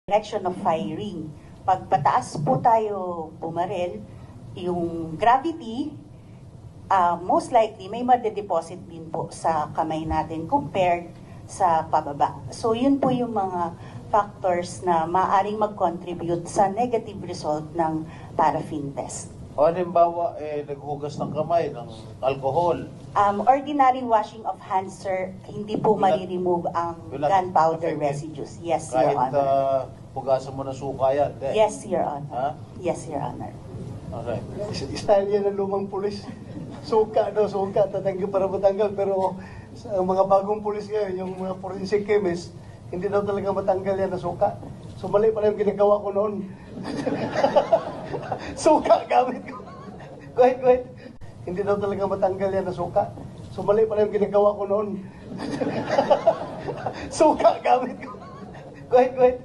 direction of firing. Pag pataas po tayo bumarel, yung gravity, most likely may madedeposit din po sa kamay natin compared sa pababa. So yun po yung mga factors na maaaring mag-contribute sa negative result ng paraffin test. O halimbawa, naghugas ng kamay ng alcohol. Ordinary washing of hands, sir, hindi po ma-remove ang gunpowder residues. Yes, Your Kahit Honor. hugasan mo ng suka yan. Yes, Your Honor. Ha? Yes, Your Honor. Okay. Style yan ng lumang pulis. Suka, tatanggal para matanggal. Pero sa mga bagong pulis ngayon, yung mga forensic chemist, hindi daw talaga matanggal yan na suka. So mali pala yung ginagawa ko noon. Suka gamit ko. Go ahead. Hindi daw talaga matanggal yan na suka. So mali pala yung ginagawa ko noon. Suka gamit ko. Go ahead.